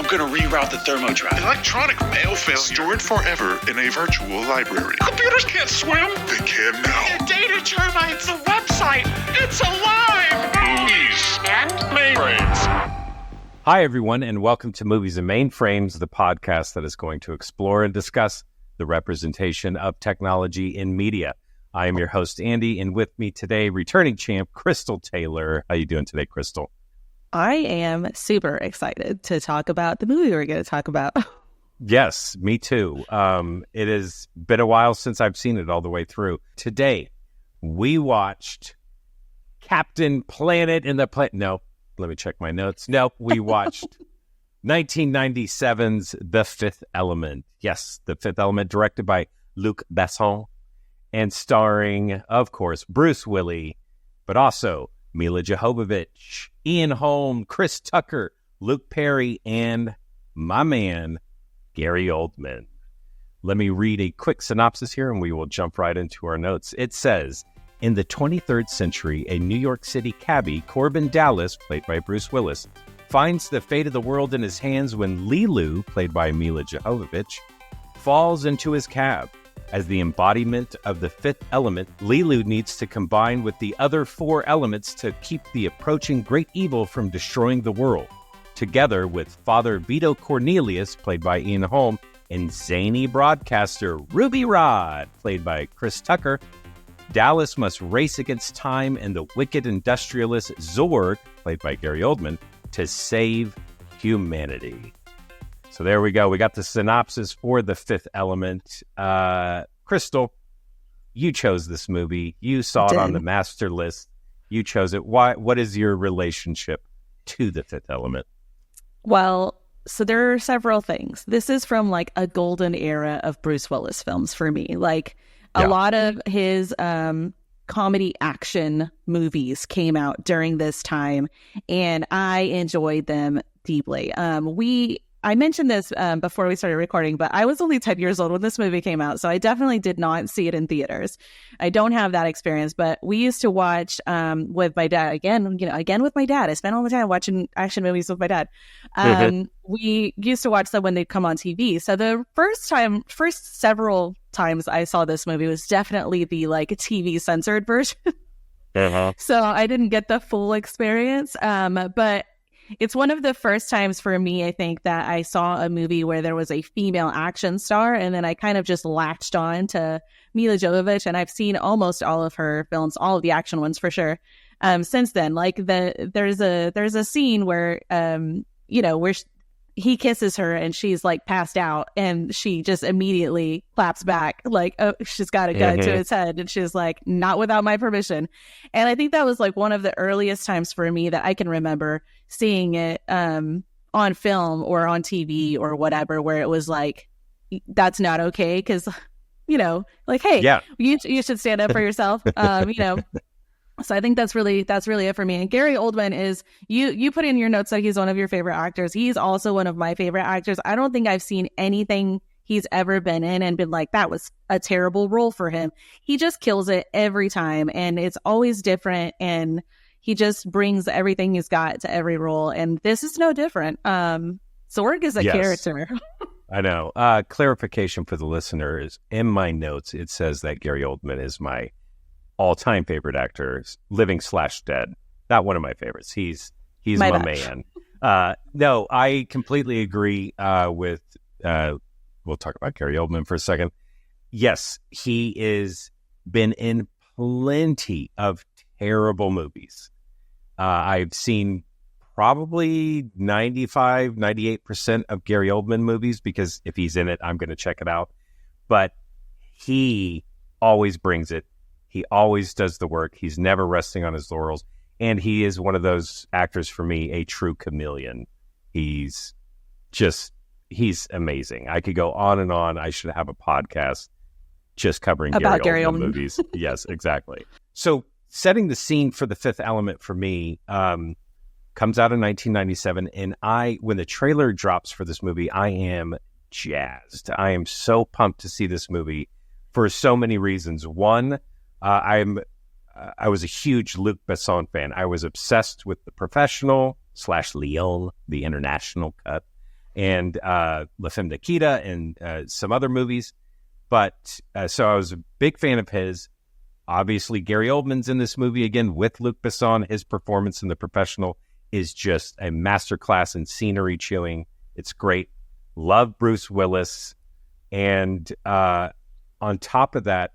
I'm gonna reroute the thermo drive. Electronic mail failure. Stored forever in a virtual library. Computers can't swim. They can now. The data turbines, the website, it's alive. Movies And mainframes. Hi, everyone, and welcome to Movies and Mainframes, the podcast that is going to explore and discuss the representation of technology in media. I am your host, Andy, and with me today, returning champ, Crystal Taylor. How you doing today, Crystal? I am super excited to talk about the movie we're going to talk about. Yes, me too. It has been a while since I've seen it all the way through. Today, we watched Captain Planet in the Planet. No, let me check my notes. Nope, we watched 1997's The Fifth Element. Yes, The Fifth Element, directed by Luc Besson and starring, of course, Bruce Willis, but also Milla Jovovich, Ian Holm, Chris Tucker, Luke Perry, and my man, Gary Oldman. Let me read a quick synopsis here and we will jump right into our notes. It says, in the 23rd century, a New York City cabbie, Corbin Dallas, played by Bruce Willis, finds the fate of the world in his hands when Lelu, played by Milla Jovovich, falls into his cab. As the embodiment of the fifth element, Lelu needs to combine with the other four elements to keep the approaching great evil from destroying the world. Together with Father Vito Cornelius, played by Ian Holm, and zany broadcaster Ruby Rhod, played by Chris Tucker, Dallas must race against time and the wicked industrialist Zorg, played by Gary Oldman, to save humanity. So there we go. We got the synopsis for The Fifth Element. Crystal, you chose this movie. You saw it on the master list. You chose it. What is your relationship to The Fifth Element? Well, so there are several things. This is from like a golden era of Bruce Willis films for me. Like a lot of his comedy action movies came out during this time, and I enjoyed them deeply. I mentioned this before we started recording, but I was only 10 years old when this movie came out, so I definitely did not see it in theaters. I don't have that experience, but we used to watch with my dad, again with my dad. I spent all the time watching action movies with my dad. We used to watch them when they'd come on TV. So the first several times I saw this movie was definitely the like TV censored version. So I didn't get the full experience, but it's one of the first times for me, I think, that I saw a movie where there was a female action star, and then I kind of just latched on to Milla Jovovich, and I've seen almost all of her films, all of the action ones for sure. Since then, like there's a scene where where he kisses her and she's like passed out, and she just immediately claps back like, oh, she's got a gun to his head, and she's like, not without my permission. And I think that was like one of the earliest times for me that I can remember seeing it on film or on TV or whatever, where it was like, that's not okay, because like, hey, you should stand up for yourself. So I think that's really it for me. And Gary Oldman is, you put in your notes that he's one of your favorite actors. He's also one of my favorite actors. I don't think I've seen anything he's ever been in and been like, that was a terrible role for him. He just kills it every time, and it's always different, and he just brings everything he's got to every role, and this is no different. Zorg is a character. I know. Clarification for the listeners, in my notes, it says that Gary Oldman is my all-time favorite actor, living/dead. Not one of my favorites. He's my man. No, I completely agree with, we'll talk about Gary Oldman for a second. Yes, he is been in plenty of terrible movies. I've seen probably 98% of Gary Oldman movies, because if he's in it, I'm going to check it out. But he always brings it. He always does the work. He's never resting on his laurels. And he is one of those actors, for me, a true chameleon. He's amazing. I could go on and on. I should have a podcast just covering about Gary Oldman movies. Yes, exactly. So setting the scene for The Fifth Element for me comes out in 1997. And when the trailer drops for this movie, I am jazzed. I am so pumped to see this movie for so many reasons. One, I was a huge Luc Besson fan. I was obsessed with The Professional / Leon, the international cut. and La Femme Nikita and some other movies. But so I was a big fan of his. Obviously, Gary Oldman's in this movie again with Luc Besson. His performance in The Professional is just a masterclass in scenery chewing. It's great. Love Bruce Willis. And on top of that,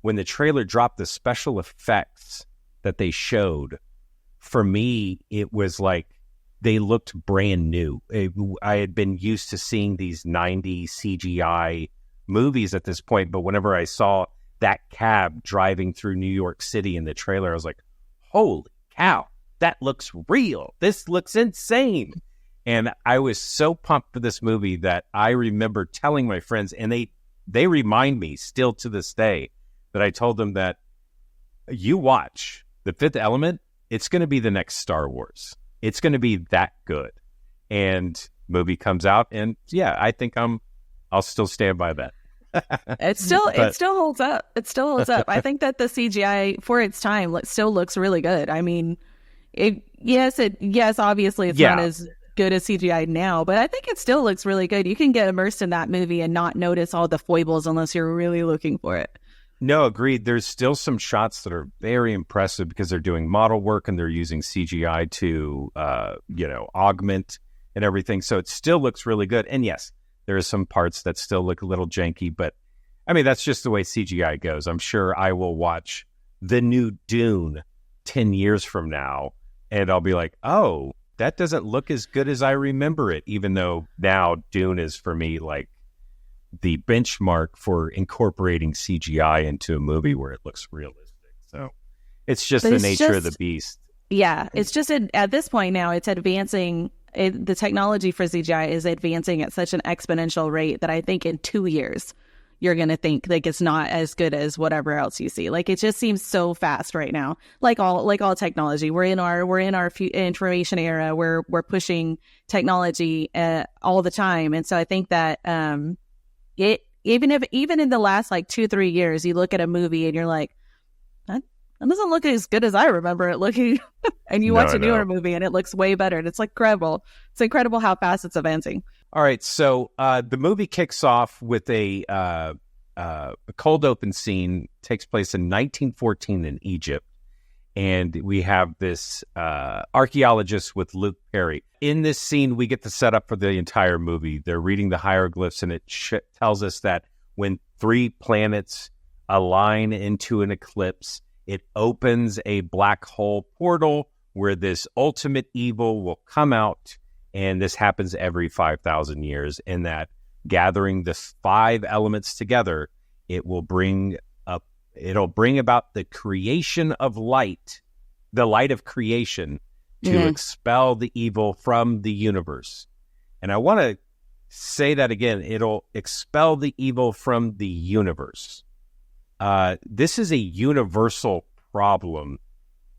when the trailer dropped, the special effects that they showed, for me, it was like they looked brand new. I had been used to seeing these 90s CGI movies at this point, but whenever I saw that cab driving through New York City in the trailer, I was like, holy cow, that looks real. This looks insane. And I was so pumped for this movie that I remember telling my friends, and they remind me still to this day, that I told them that you watch The Fifth Element, it's going to be the next Star Wars. It's going to be that good. And movie comes out, and yeah, I think I'll still stand by that. It still holds up. It still holds up. I think that the CGI for its time still looks really good. I mean, obviously it's not as good as CGI now, but I think it still looks really good. You can get immersed in that movie and not notice all the foibles unless you're really looking for it. No, agreed. There's still some shots that are very impressive because they're doing model work and they're using CGI to, augment and everything. So it still looks really good. And yes, there are some parts that still look a little janky, but I mean, that's just the way CGI goes. I'm sure I will watch the new Dune 10 years from now and I'll be like, oh, that doesn't look as good as I remember it, even though now Dune is for me like the benchmark for incorporating CGI into a movie where it looks realistic. So it's just the nature of the beast. Yeah, it's just at this point now, it's advancing. The technology for CGI is advancing at such an exponential rate that I think in 2 years, you're going to think like it's not as good as whatever else you see. Like it just seems so fast right now. Like all technology, we're in our information era where we're pushing technology all the time, and so I think that even in the last like 2-3 years, you look at a movie and you're like, that doesn't look as good as I remember it looking. And you watch a newer movie and it looks way better. And it's like incredible. It's incredible how fast it's advancing. All right. So the movie kicks off with a cold open scene, takes place in 1914 in Egypt. And we have this archaeologist with Luke Perry. In this scene, we get the setup for the entire movie. They're reading the hieroglyphs, and it tells us that when 3 planets align into an eclipse, it opens a black hole portal where this ultimate evil will come out, and this happens every 5,000 years. And that gathering the 5 elements together, it'll bring about the creation of light, the light of creation, to expel the evil from the universe. And I want to say that again. It'll expel the evil from the universe. This is a universal problem.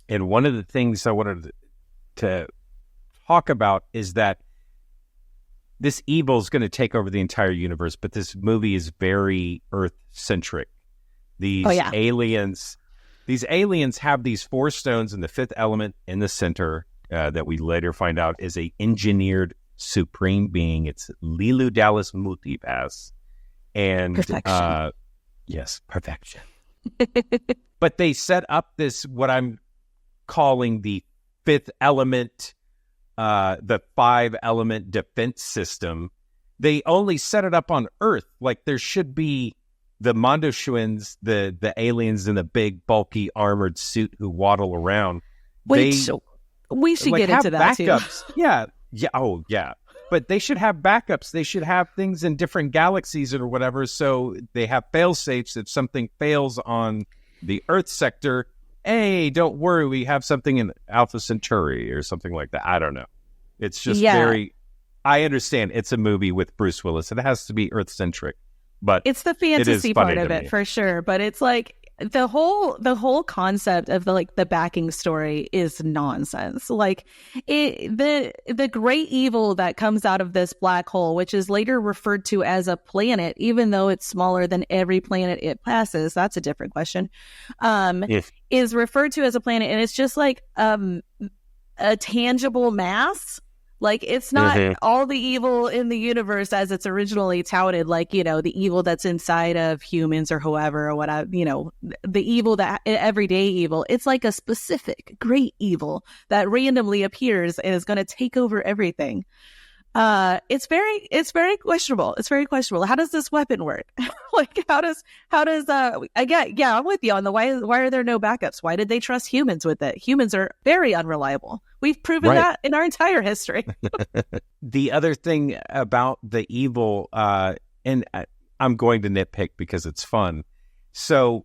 And one of the things I wanted to talk about is that this evil is going to take over the entire universe, but this movie is very Earth-centric. These aliens have these 4 stones in the 5th element in the center that we later find out is a engineered supreme being. It's Leeloo Dallas Multipass. And perfection. Yes, perfection. But they set up this, what I'm calling the 5th element, the 5 element defense system. They only set it up on Earth. Like there should be the Mondoshuans, the aliens in the big, bulky, armored suit who waddle around. We should get into that backups. Too. Yeah. Oh, yeah. But they should have backups. They should have things in different galaxies or whatever, so they have fail-safes. If something fails on the Earth sector, hey, don't worry, we have something in Alpha Centauri or something like that. I don't know. It's just very... I understand it's a movie with Bruce Willis. It has to be Earth-centric. But it's the fantasy part of it for sure. But it's like the whole concept of the backing story is nonsense. Like the great evil that comes out of this black hole, which is later referred to as a planet, even though it's smaller than every planet it passes. That's a different question. Is referred to as a planet, and it's just like a tangible mass Like, it's not all the evil in the universe as it's originally touted, like, you know, the evil that's inside of humans or whoever or whatever, you know, the evil, that everyday evil. It's like a specific great evil that randomly appears and is going to take over everything. It's very questionable. It's very questionable. How does this weapon work? Like, how does I'm with you on the why are there no backups? Why did they trust humans with it? Humans are very unreliable. We've proven that in our entire history. The other thing about the evil, and I'm going to nitpick because it's fun. So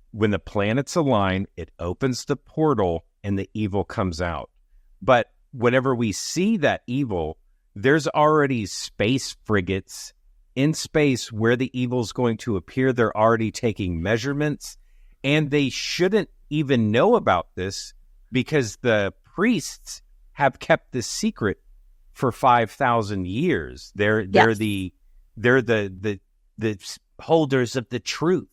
when the planets align, it opens the portal and the evil comes out. But whenever we see that evil, there's already space frigates in space where the evil's going to appear. They're already taking measurements, and they shouldn't even know about this because the priests have kept this secret for 5,000 years. They're the holders of the truth,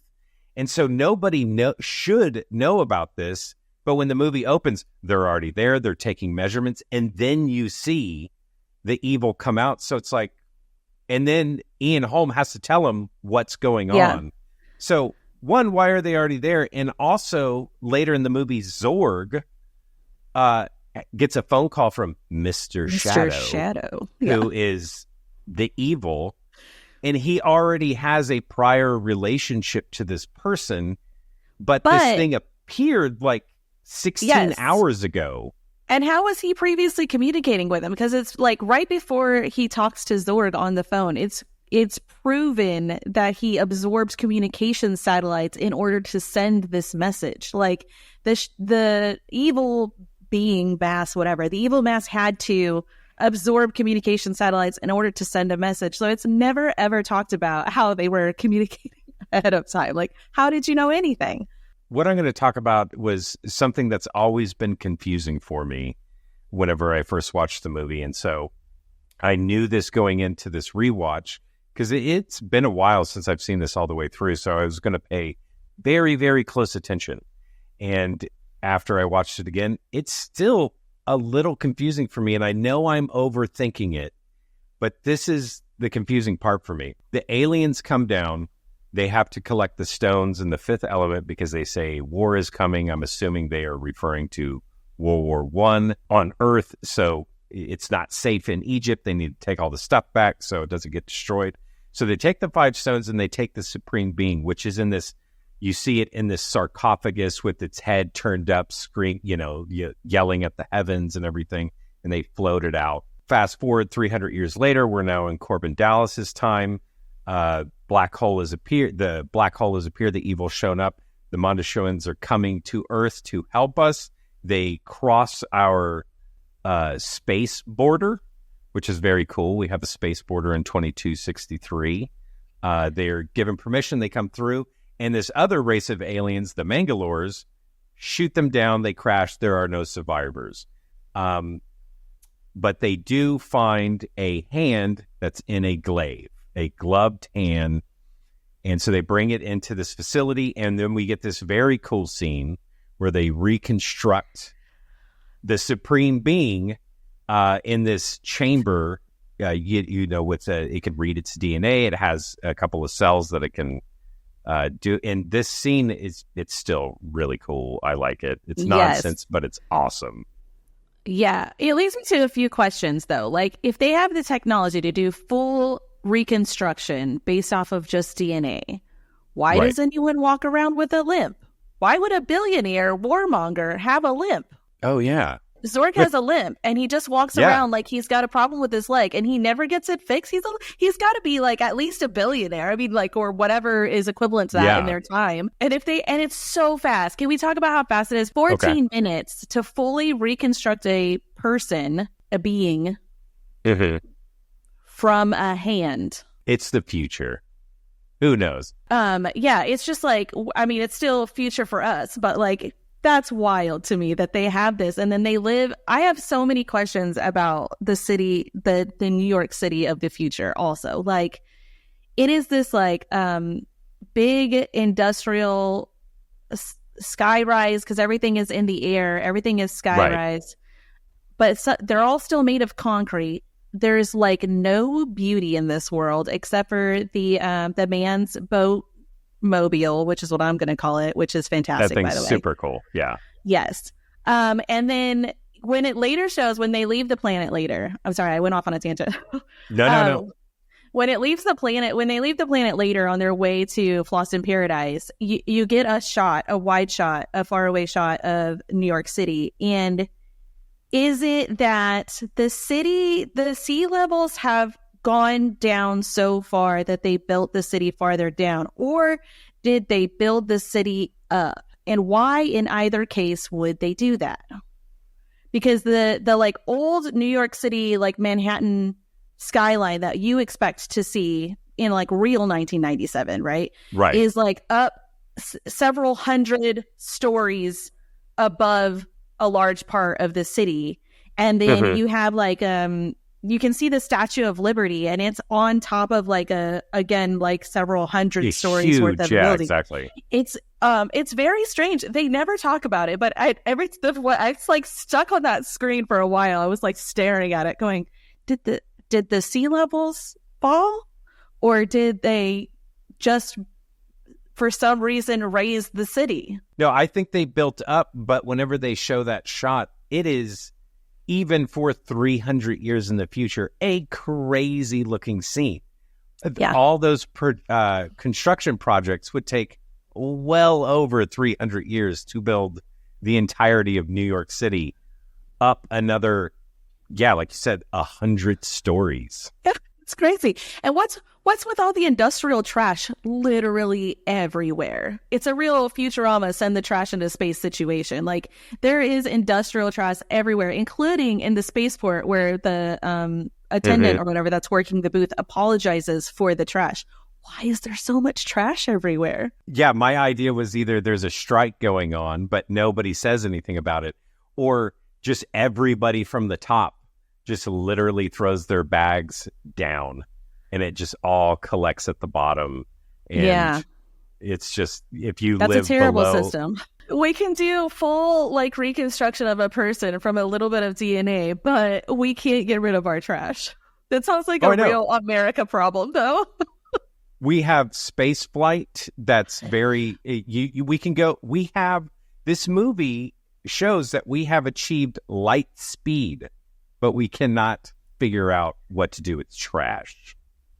and so nobody should know about this. But when the movie opens, they're already there. They're taking measurements, and then you see the evil come out. So it's like, and then Ian Holm has to tell him what's going on. So one, why are they already there? And also later in the movie, Zorg gets a phone call from Mr. Shadow, who is the evil. And he already has a prior relationship to this person, but this thing appeared like 16 hours ago. And how was he previously communicating with him? Because it's like right before he talks to Zorg on the phone, it's proven that he absorbs communication satellites in order to send this message. Like the evil being mass, whatever, the evil mass had to absorb communication satellites in order to send a message. So it's never ever talked about how they were communicating ahead of time. Like, how did you know anything? What I'm going to talk about was something that's always been confusing for me whenever I first watched the movie. And so I knew this going into this rewatch because it's been a while since I've seen this all the way through. So I was going to pay very, very close attention. And after I watched it again, it's still a little confusing for me. And I know I'm overthinking it, but this is the confusing part for me. The aliens come down. They have to collect the stones in the fifth element because they say war is coming. I'm assuming they are referring to World War I on Earth. So it's not safe in Egypt. They need to take all the stuff back so it doesn't get destroyed. So they take the 5 stones and they take the Supreme Being, which is in this, you see it in this sarcophagus with its head turned up, yelling at the heavens and everything. And they float it out. Fast forward 300 years later, we're now in Corbin Dallas's time. Black hole has appeared. The black hole has appeared. The evil's shown up. The Mondoshoans are coming to Earth to help us. They cross our space border, which is very cool. We have a space border in 2263. They are given permission. They come through, and this other race of aliens, the Mangalores, shoot them down. They crash. There are no survivors. But they do find a hand that's in a glaive. A gloved hand, and so they bring it into this facility, and then we get this very cool scene where they reconstruct the Supreme Being in this chamber. It can read its DNA. It has a couple of cells that it can do. And this scene it's still really cool. I like it. It's nonsense, but it's awesome. Yeah, it leads me to a few questions though. Like, if they have the technology to do full reconstruction based off of just DNA, why does anyone walk around with a limp? Why would a billionaire warmonger have a limp? Oh yeah, Zorg has a limp and he just walks around like he's got a problem with his leg and he never gets it fixed. He's got to be like at least a billionaire. I mean, like, or whatever is equivalent to that in their time. And it's so fast. Can we talk about how fast it is? 14 minutes to fully reconstruct a person, a being, from a hand. It's the future. Who knows? It's just like, I mean, it's still future for us, but like, that's wild to me that they have this and then they live. I have so many questions about the city, the New York City of the future also. Like, it is this like big industrial skyrise because everything is in the air. Everything is skyrise. but they're all still made of concrete. There's like no beauty in this world except for the man's boat mobile, which is what I'm going to call it, which is fantastic. That by the thing's way, super cool. Yeah. Yes. And then when it later shows, when they leave the planet later, I'm sorry, I went off on a tangent. No. When they leave the planet later on their way to Floston Paradise, you get a wide shot, a faraway shot of New York City. And is it that the sea levels have gone down so far that they built the city farther down? Or did they build the city up? And why in either case would they do that? Because the like old New York City, like Manhattan skyline that you expect to see in like real 1997, right? Right. Is like up several hundred stories above a large part of the city. And then you have like you can see the Statue of Liberty, and it's on top of like like several hundred stories huge, worth of yeah, building. Exactly. It's very strange. They never talk about it, but I was like stuck on that screen for a while. I was like staring at it, going, did the sea levels fall, or did they just for some reason raise the city? No, I think they built up, but whenever they show that shot, it is, even for 300 years in the future, a crazy looking scene. Yeah. All those construction projects would take well over 300 years to build the entirety of New York City up another, like you said, 100 stories. Yeah, it's crazy. And what's with all the industrial trash literally everywhere? It's a real Futurama send the trash into space situation. Like, there is industrial trash everywhere, including in the spaceport where the attendant or whatever that's working the booth apologizes for the trash. Why is there so much trash everywhere? Yeah, my idea was either there's a strike going on, but nobody says anything about it, or just everybody from the top just literally throws their bags down, and it just all collects at the bottom. And it's just, if you That's live a terrible below... system. We can do full like reconstruction of a person from a little bit of DNA, but we can't get rid of our trash. That sounds like a real America problem, though. We have space flight that's very... This movie shows that we have achieved light speed, but we cannot figure out what to do with trash.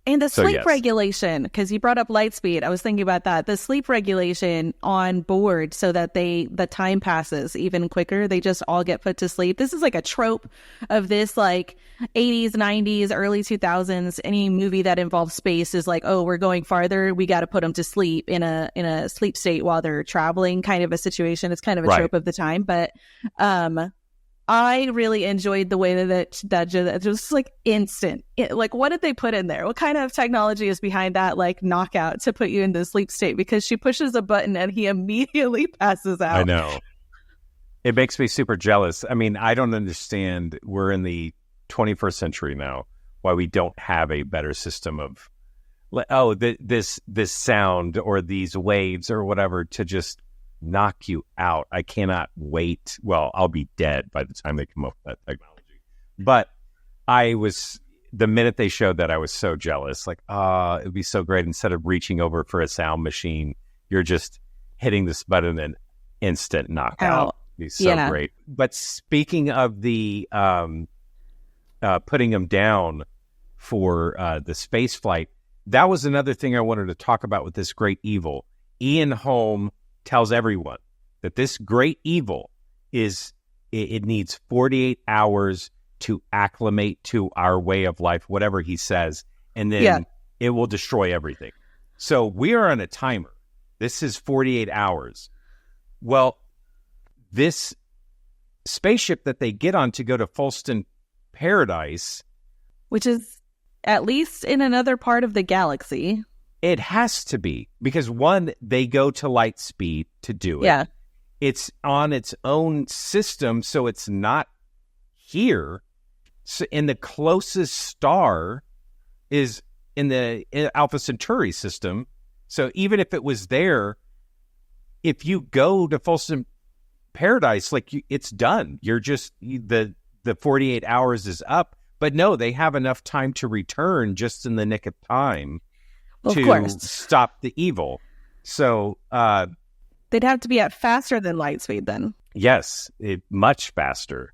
And the sleep regulation, because you brought up light speed. I was thinking about that. The sleep regulation on board so that the time passes even quicker. They just all get put to sleep. This is like a trope of this like 80s, 90s, early 2000s. Any movie that involves space is like, oh, we're going farther. We got to put them to sleep in a sleep state while they're traveling, kind of a situation. It's kind of a trope of the time. But I really enjoyed the way that just like instant. Like, what did they put in there? What kind of technology is behind that like knockout to put you in the sleep state? Because she pushes a button and he immediately passes out. I know. It makes me super jealous. I mean, I don't understand. We're in the 21st century now. Why we don't have a better system of, this sound or these waves or whatever to just knock you out. I cannot wait. Well, I'll be dead by the time they come up with that technology. But the minute they showed that, I was so jealous. Like, it would be so great. Instead of reaching over for a sound machine, you're just hitting this button and instant knockout. It'd be so great. But speaking of the putting them down for the space flight, that was another thing I wanted to talk about with this great evil. Ian Holm tells everyone that this great evil is, it needs 48 hours to acclimate to our way of life, whatever he says, and then it will destroy everything. So we are on a timer. This is 48 hours. Well, this spaceship that they get on to go to Fulton Paradise, which is at least in another part of the galaxy. It has to be, because one, they go to light speed to do it. Yeah. It's on its own system, so it's not here. So, and the closest star is in the Alpha Centauri system. So even if it was there, if you go to Fulton Paradise, like it's done. You're just the the 48 hours is up. But no, they have enough time to return just in the nick of time to stop the evil. So they'd have to be at faster than light speed then. Yes, much faster.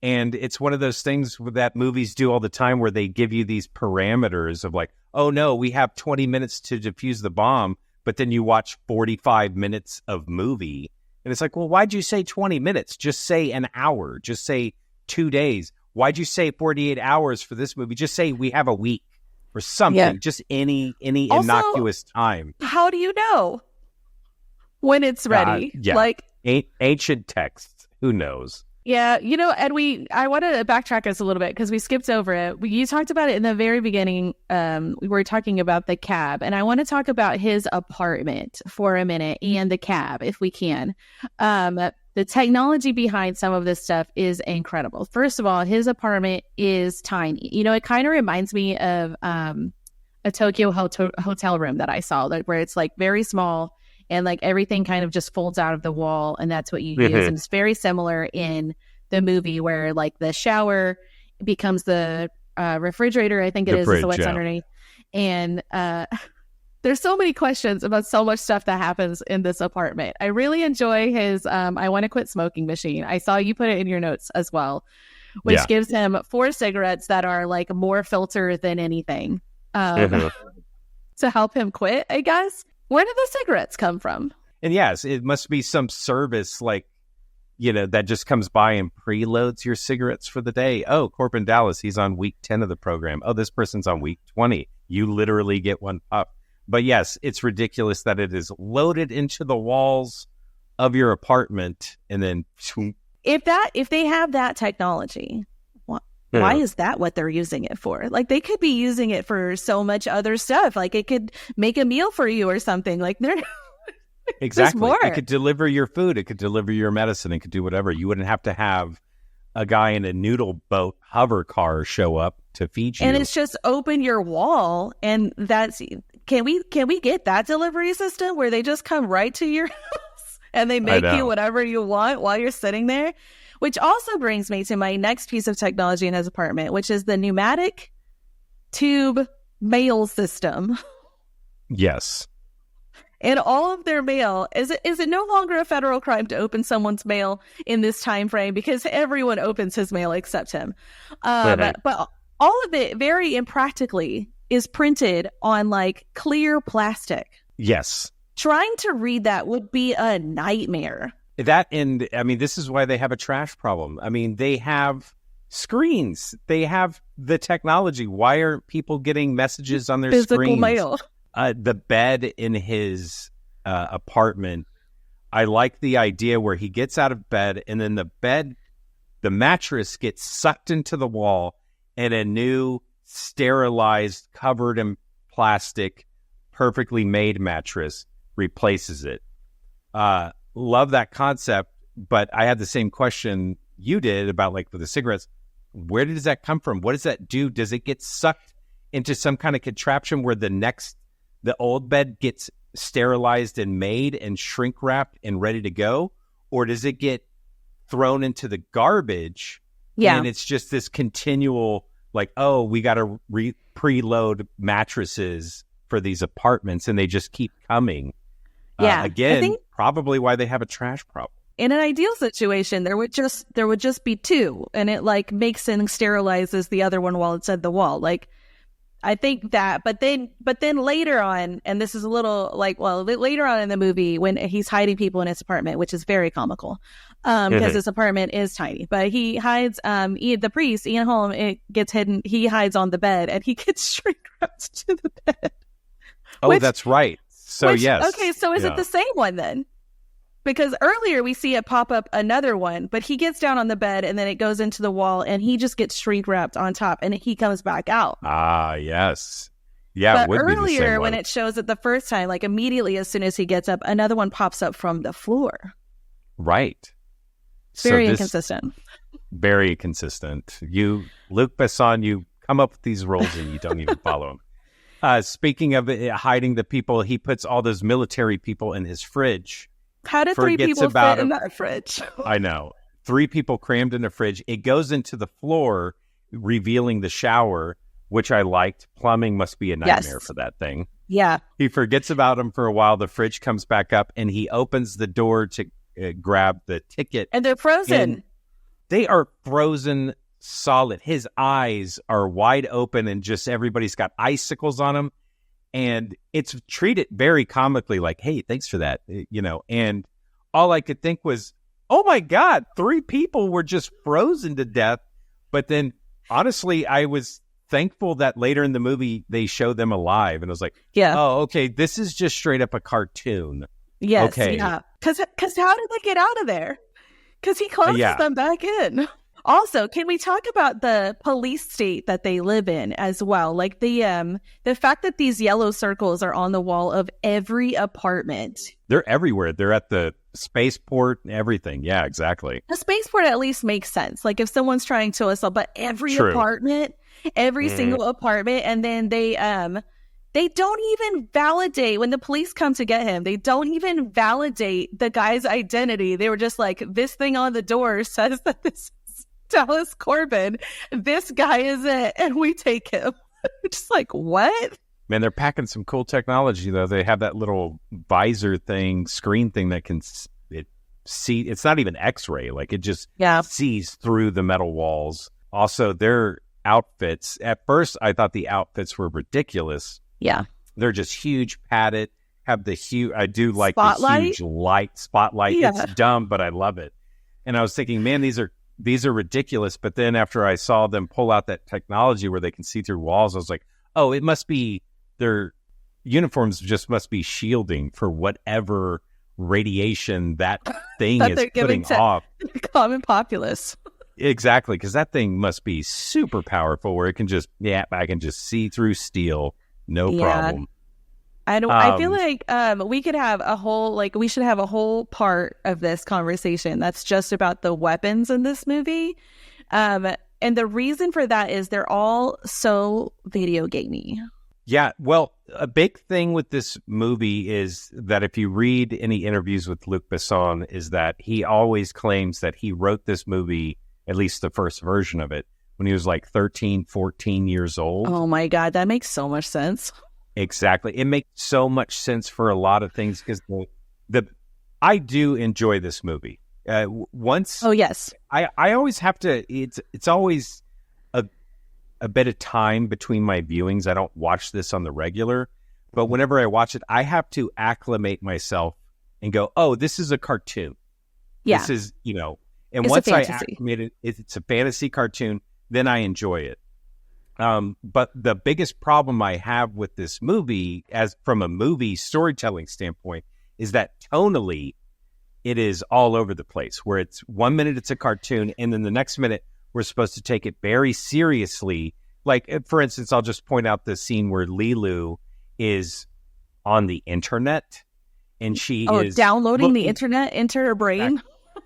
And it's one of those things that movies do all the time where they give you these parameters of like, oh no, we have 20 minutes to defuse the bomb, but then you watch 45 minutes of movie. And it's like, well, why'd you say 20 minutes? Just say an hour. Just say 2 days. Why'd you say 48 hours for this movie? Just say we have a week or something. Yeah. Just any also, innocuous time. How do you know when it's ready? Yeah. Like ancient texts. Who knows? Yeah, and I want to backtrack us a little bit because we skipped over it. You talked about it in the very beginning. We were talking about the cab, and I want to talk about his apartment for a minute and the cab, if we can. The technology behind some of this stuff is incredible. First of all, his apartment is tiny. It kind of reminds me of a Tokyo hotel room that I saw, where it's like very small. And like everything kind of just folds out of the wall, and that's what you use. And it's very similar in the movie where like the shower becomes the refrigerator, I think it is what's underneath. And there's so many questions about so much stuff that happens in this apartment. I really enjoy his I want to quit smoking machine. I saw you put it in your notes as well, which gives him 4 cigarettes that are like more filter than anything to help him quit, I guess. Where did the cigarettes come from? And yes, it must be some service like, that just comes by and preloads your cigarettes for the day. Oh, Corbin Dallas, he's on week 10 of the program. Oh, this person's on week 20. You literally get one puff. But yes, it's ridiculous that it is loaded into the walls of your apartment. And then if they have that technology, why is that what they're using it for? Like, they could be using it for so much other stuff. Like, it could make a meal for you or something. Like, exactly. More. It could deliver your food. It could deliver your medicine. It could do whatever. You wouldn't have to have a guy in a noodle boat hover car show up to feed you. And it's just open your wall, and can we get that delivery system where they just come right to your house and they make you whatever you want while you're sitting there? Which also brings me to my next piece of technology in his apartment, which is the pneumatic tube mail system. Yes. And all of their mail, is it no longer a federal crime to open someone's mail in this time frame? Because everyone opens his mail except him. But all of it, very impractically, is printed on like clear plastic. Yes. Trying to read that would be a nightmare. That, and I mean, this is why they have a trash problem. I mean, they have screens. They have the technology. Why aren't people getting messages on their physical screens? Mail. The bed in his apartment, I like the idea where he gets out of bed and then the mattress gets sucked into the wall and a new sterilized, covered in plastic, perfectly made mattress replaces it. Love that concept, but I had the same question you did about like with the cigarettes. Where does that come from? What does that do? Does it get sucked into some kind of contraption where the old bed gets sterilized and made and shrink wrapped and ready to go? Or does it get thrown into the garbage? Yeah. And it's just this continual like, oh, we got to preload mattresses for these apartments and they just keep coming. Yeah. Again, probably why they have a trash problem. In an ideal situation, there would just be 2, and it like makes and sterilizes the other one while it's at the wall. Like, I think that, but then later on, and this is a little like, well, later on in the movie when he's hiding people in his apartment, which is very comical, because his apartment is tiny, but he hides, the priest, Ian Holm, it gets hidden. He hides on the bed and he gets shrink wrapped to the bed. Oh, that's right. So yes. Okay, so is it the same one then? Because earlier we see it pop up another one, but he gets down on the bed and then it goes into the wall and he just gets shrink wrapped on top and he comes back out. Ah, yes. Yeah, but it would earlier be the same when one. it shows it the first time, like immediately as soon as he gets up, another one pops up from the floor. Right. Very inconsistent. Very consistent. Luc Besson, you come up with these roles and you don't even follow them. Speaking of hiding the people, he puts all those military people in his fridge. How did 3 people fit in that fridge? I know. 3 people crammed in a fridge. It goes into the floor, revealing the shower, which I liked. Plumbing must be a nightmare for that thing. Yeah. He forgets about him for a while. The fridge comes back up, and he opens the door to grab the ticket. And they're frozen. And they are frozen solid. His eyes are wide open, and just everybody's got icicles on them. And it's treated very comically, like, hey, thanks for that, And all I could think was, oh, my God, 3 people were just frozen to death. But then, honestly, I was thankful that later in the movie, they showed them alive. And I was like, oh, okay, this is just straight up a cartoon. Yes, okay. yeah. Because how did they get out of there? Because he closes them back in. Also, can we talk about the police state that they live in as well? Like the fact that these yellow circles are on the wall of every apartment. They're everywhere. They're at the spaceport and everything. Yeah, exactly. The spaceport at least makes sense. Like if someone's trying to assault, but every apartment, every single apartment, and then they don't even validate when the police come to get him. They don't even validate the guy's identity. They were just like, this thing on the door says that this Dallas Corbin, this guy is it, and we take him. Just like, what? Man, they're packing some cool technology, though. They have that little visor thing, screen thing that can see. It's not even X-ray. Like, it just sees through the metal walls. Also, their outfits, at first, I thought the outfits were ridiculous. Yeah. They're just huge, padded, have the huge, I do like the huge light spotlight. Yeah. It's dumb, but I love it. And I was thinking, man, these are ridiculous. But then after I saw them pull out that technology where they can see through walls, I was like, oh, it must be their uniforms just must be shielding for whatever radiation that thing that is putting off. Common populace. Exactly, because that thing must be super powerful where it can just, I can just see through steel, no problem. I feel like we could have a whole, we should have a whole part of this conversation that's just about the weapons in this movie. And the reason for that is they're all so video gamey. Yeah, well, a big thing with this movie is that if you read any interviews with Luc Besson, is that he always claims that he wrote this movie, at least the first version of it, when he was like 13, 14 years old. Oh my God, that makes so much sense. Exactly. It makes so much sense for a lot of things because I do enjoy this movie. Oh, yes. I always have to, it's always a bit of time between my viewings. I don't watch this on the regular, but whenever I watch it, I have to acclimate myself and go, oh, this is a cartoon. Yeah. This is, and it's once I acclimate it, it's a fantasy cartoon, then I enjoy it. But the biggest problem I have with this movie, as from a movie storytelling standpoint, is that tonally it is all over the place, where it's 1 minute it's a cartoon, and then the next minute we're supposed to take it very seriously. Like, for instance, I'll just point out the scene where Lelu is on the internet, and she is downloading the internet into her brain.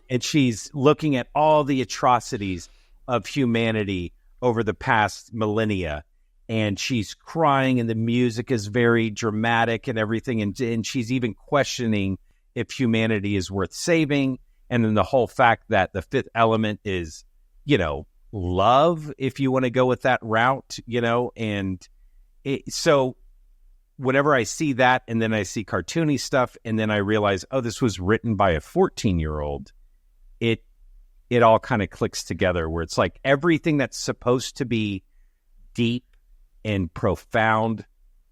And she's looking at all the atrocities of humanity over the past millennia, and she's crying, and the music is very dramatic and everything, and she's even questioning if humanity is worth saving, and then the whole fact that the fifth element is, love, if you want to go with that route, and so whenever I see that, and then I see cartoony stuff, and then I realize, oh, this was written by a 14-year-old, it all kind of clicks together, where it's like everything that's supposed to be deep and profound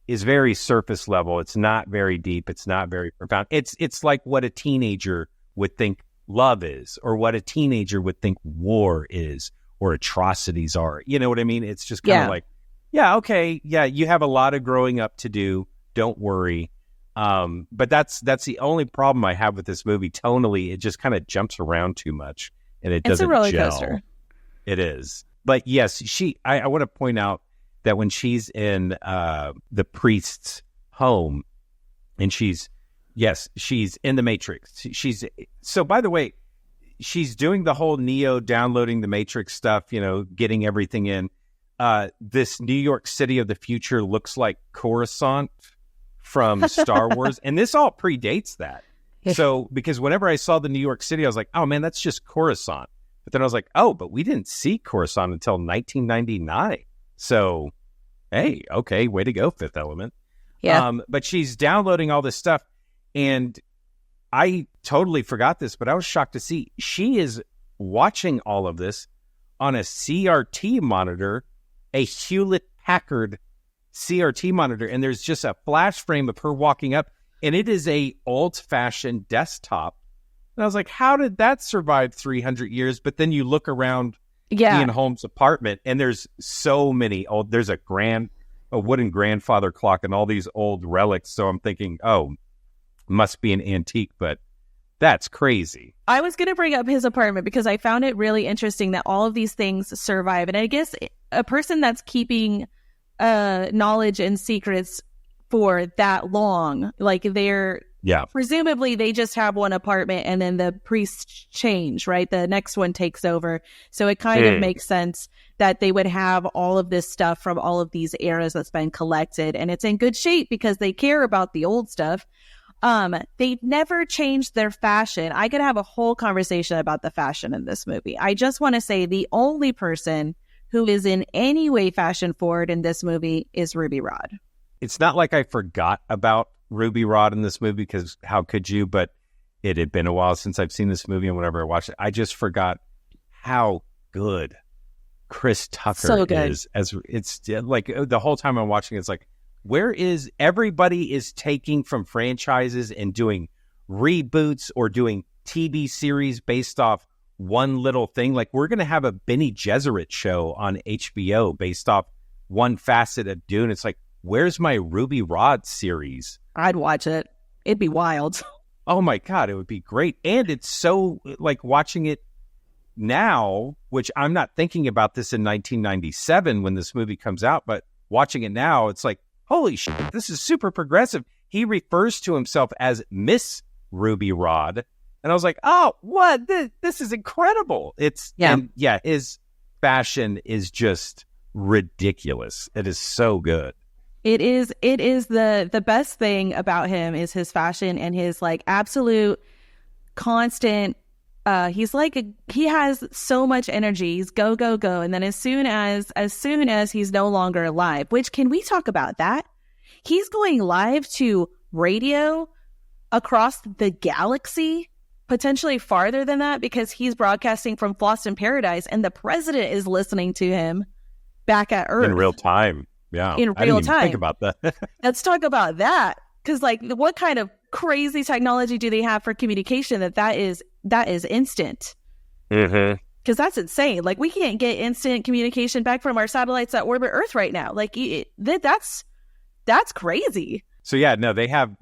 is very surface level. It's not very deep. It's not very profound. It's like what a teenager would think love is, or what a teenager would think war is, or atrocities are. You know what I mean? It's just kind of like, okay, you have a lot of growing up to do. Don't worry. But that's the only problem I have with this movie. Tonally, it just kind of jumps around too much. And it doesn't gel. It's a roller coaster. It is. But yes, I want to point out that when she's in the priest's home, and she's in the Matrix. So by the way, she's doing the whole Neo downloading the Matrix stuff, getting everything in. This New York City of the future looks like Coruscant from Star Wars. And this all predates that. So, because whenever I saw the New York City, I was like, oh man, that's just Coruscant. But then I was like, oh, but we didn't see Coruscant until 1999. So, hey, okay, way to go, Fifth Element. Yeah. But she's downloading all this stuff, and I totally forgot this, but I was shocked to see she is watching all of this on a CRT monitor, a Hewlett-Packard CRT monitor, and there's just a flash frame of her walking up, and it is a old-fashioned desktop. And I was like, how did that survive 300 years? But then you look around Ian Holmes' apartment, and there's so many there's a wooden grandfather clock and all these old relics. So I'm thinking, oh, must be an antique, but that's crazy. I was going to bring up his apartment because I found it really interesting that all of these things survive. And I guess a person that's keeping knowledge and secrets for that long, like presumably they just have one apartment and then the priests change, right? The next one takes over. So it kind of makes sense that they would have all of this stuff from all of these eras that's been collected, and it's in good shape because they care about the old stuff. They never changed their fashion. I could have a whole conversation about the fashion in this movie. I just want to say the only person who is in any way fashion forward in this movie is Ruby Rhod. It's not like I forgot about Ruby Rhod in this movie, because how could you? But it had been a while since I've seen this movie, and whenever I watched it, I just forgot how good Chris Tucker is. As it's like the whole time I'm watching, it's like, where is everybody is taking from franchises and doing reboots or doing TV series based off one little thing? Like, we're going to have a Bene Gesserit show on HBO based off one facet of Dune. It's like, where's my Ruby Rhod series? I'd watch it. It'd be wild. Oh my God, it would be great. And it's so, like, watching it now, which I'm not thinking about this in 1997 when this movie comes out, but watching it now, it's like, holy shit, this is super progressive. He refers to himself as Miss Ruby Rhod. And I was like, oh, what? This is incredible. His fashion is just ridiculous. It is so good. It is the best thing about him is his fashion and his like absolute constant. He has so much energy. He's go, go, go. And then as soon as he's no longer alive, which, can we talk about that? He's going live to radio across the galaxy, potentially farther than that, because he's broadcasting from Floston Paradise and the president is listening to him back at Earth. In real time. Yeah. In real I didn't even time. think about that. Let's talk about that. Because, like, what kind of crazy technology do they have for communication that is instant? Mm-hmm. Because that's insane. Like, we can't get instant communication back from our satellites that orbit Earth right now. Like, that's crazy. So yeah, no, they have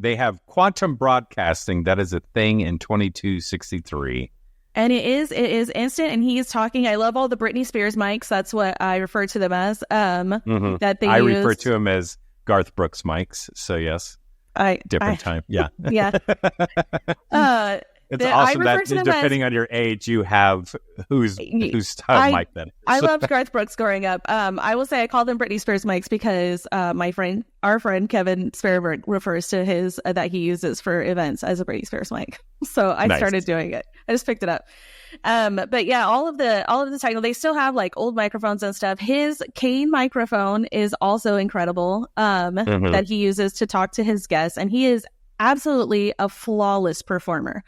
quantum broadcasting. That is a thing in 2263. And it is instant. And he is talking. I love all the Britney Spears mics. That's what I refer to them as. That they refer to him as Garth Brooks mics. So yes. Different time. Yeah. Yeah. It's awesome that depending on your age, you have whose mic that is. I loved Garth Brooks growing up. I will say I call them Britney Spears mics because our friend Kevin Sperberg refers to his that he uses for events as a Britney Spears mic. So I started doing it. I just picked it up. But yeah, all of the technical, they still have like old microphones and stuff. His cane microphone is also incredible. That he uses to talk to his guests, and he is absolutely a flawless performer.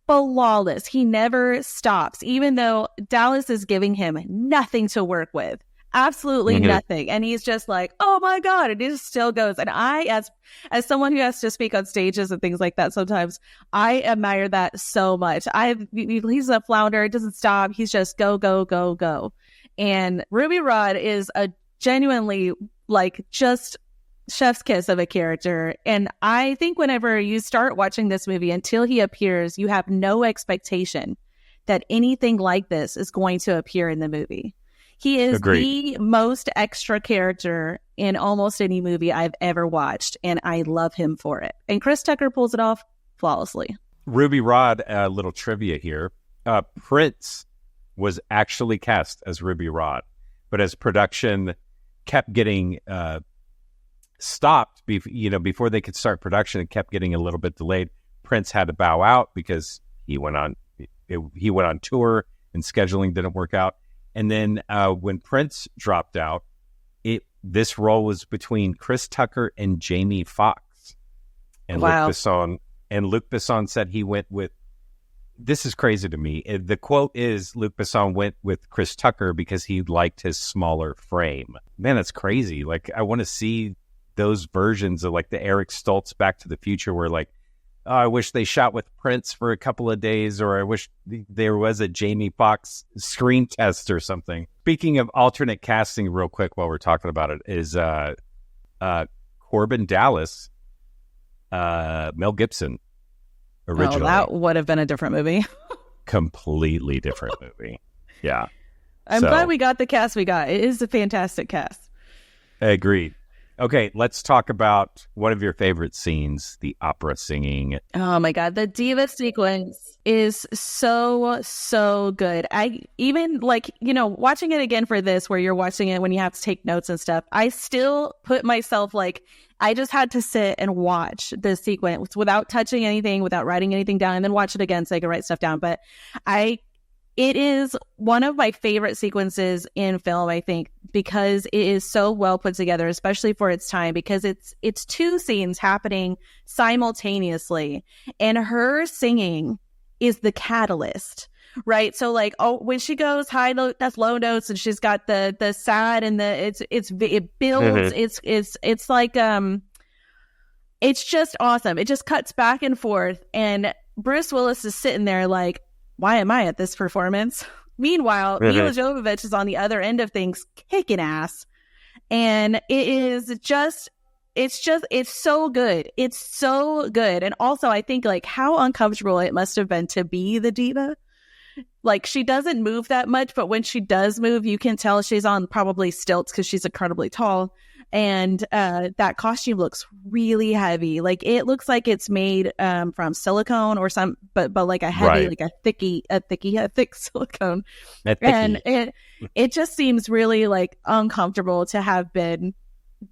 Flawless. He never stops, even though Dallas is giving him nothing to work with. Absolutely nothing. And he's just like, oh my God. And he just still goes. And I, as someone who has to speak on stages and things like that sometimes, I admire that so much. He's a flounder. It doesn't stop. He's just go, go, go, go. And Ruby Rhod is a genuinely, like, just chef's kiss of a character. And I think whenever you start watching this movie, until he appears, you have no expectation that anything like this is going to appear in the movie. He is the most extra character in almost any movie I've ever watched, and I love him for it. And Chris Tucker pulls it off flawlessly. Ruby Rhod, a little trivia here. Prince was actually cast as Ruby Rhod, but as production kept getting stopped, before they could start production, it kept getting a little bit delayed. Prince had to bow out because he went on tour and scheduling didn't work out. And then when Prince dropped out, this role was between Chris Tucker and Jamie Foxx. And wow. Luc Besson said he went with, this is crazy to me. The quote is Luc Besson went with Chris Tucker because he liked his smaller frame. Man, that's crazy. Like, I want to see those versions of like the Eric Stoltz Back to the Future where like, oh, I wish they shot with Prince for a couple of days, or I wish there was a Jamie Foxx screen test or something. Speaking of alternate casting real quick while we're talking about it is Corbin Dallas, Mel Gibson originally. Oh, that would have been a different movie. Completely different movie. Yeah. I'm glad we got the cast we got. It is a fantastic cast. Agreed. Okay, let's talk about one of your favorite scenes, the opera singing. Oh my God, the Diva sequence is so good. I even watching it again for this, where you're watching it when you have to take notes and stuff, I still put myself I just had to sit and watch the sequence without touching anything, without writing anything down, and then watch it again so I could write stuff down. But it is one of my favorite sequences in film, I think, because it is so well put together, especially for its time, because it's two scenes happening simultaneously, and her singing is the catalyst, right? So when she goes high note, that's low notes, and she's got the sad and it builds. Mm-hmm. It's like it's just awesome. It just cuts back and forth, and Bruce Willis is sitting there like, why am I at this performance? Meanwhile, mm-hmm. Milla Jovovich is on the other end of things, kicking ass. And it's so good. It's so good. And also, I think how uncomfortable it must have been to be the diva. She doesn't move that much, but when she does move, you can tell she's on probably stilts because she's incredibly tall. And that costume looks really heavy. It looks like it's made from silicone or but like a heavy, right. a thick silicone. And it just seems really uncomfortable to have been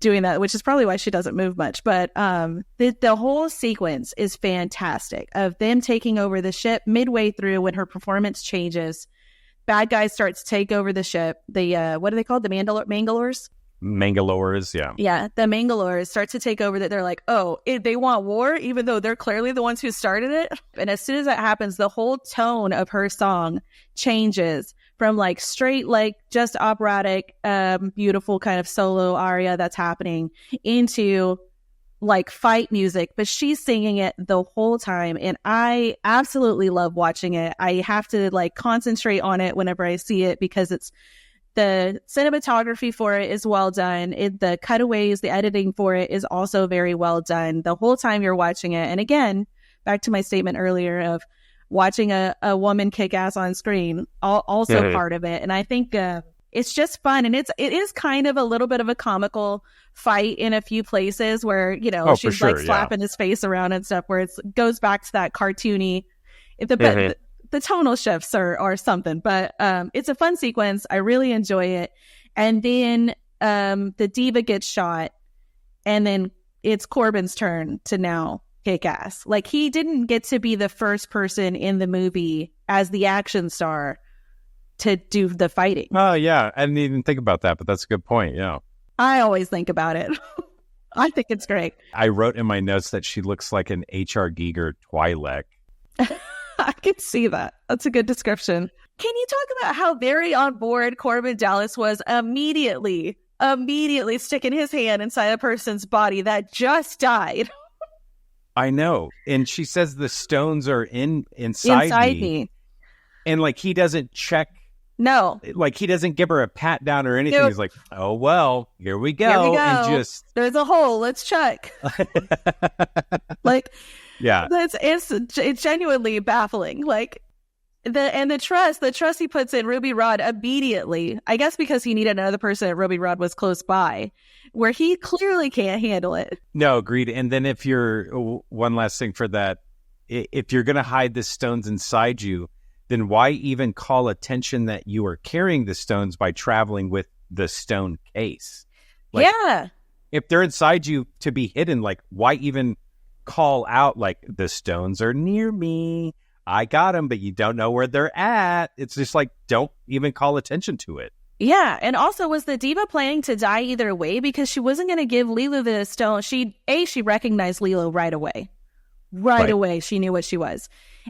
doing that, which is probably why she doesn't move much. But the whole sequence is fantastic of them taking over the ship midway through when her performance changes. Bad guys start to take over the ship. The what are they called? The Mangalores? Mangalores, yeah. Yeah, the Mangalores start to take over. That they're like, oh, they want war, even though they're clearly the ones who started it. And as soon as that happens, the whole tone of her song changes from straight, just operatic, beautiful kind of solo aria that's happening into fight music. But she's singing it the whole time, and I absolutely love watching it. I have to concentrate on it whenever I see it because it's. The cinematography for it is well done. The cutaways, the editing for it is also very well done the whole time you're watching it. And again, back to my statement earlier of watching a woman kick ass on screen, also mm-hmm. part of it. And I think it's just fun. And it is kind of a little bit of a comical fight in a few places where, she's slapping his face around and stuff, where it goes back to that cartoony, mm-hmm. The tonal shifts or something, but it's a fun sequence. I really enjoy it. And then the diva gets shot, and then it's Corbin's turn to now kick ass. He didn't get to be the first person in the movie as the action star to do the fighting. Oh yeah, I didn't even think about that, but that's a good point. Yeah, I always think about it. I think it's great. I wrote in my notes that she looks like an H.R. Giger Twi'lek. I can see that. That's a good description. Can you talk about how very on board Corbin Dallas was immediately sticking his hand inside a person's body that just died? I know. And she says the stones are inside me. And he doesn't check. No. He doesn't give her a pat down or anything. Nope. He's like, oh, well, here we go. And there's a hole. Let's check. Yeah, it's genuinely baffling. The trust he puts in Ruby Rhod immediately, I guess because he needed another person and Ruby Rhod was close by, where he clearly can't handle it. No, agreed. And then if you're, one last thing for that, if you're going to hide the stones inside you, then why even call attention that you are carrying the stones by traveling with the stone case? Yeah. If they're inside you to be hidden, why even call out the stones are near me? I got them, but you don't know where they're at. It's just like, don't even call attention to it. Yeah, and also, was the Diva planning to die either way? Because she wasn't going to give Leeloo the stone. She recognized Leeloo right away. Right away, she knew what she was.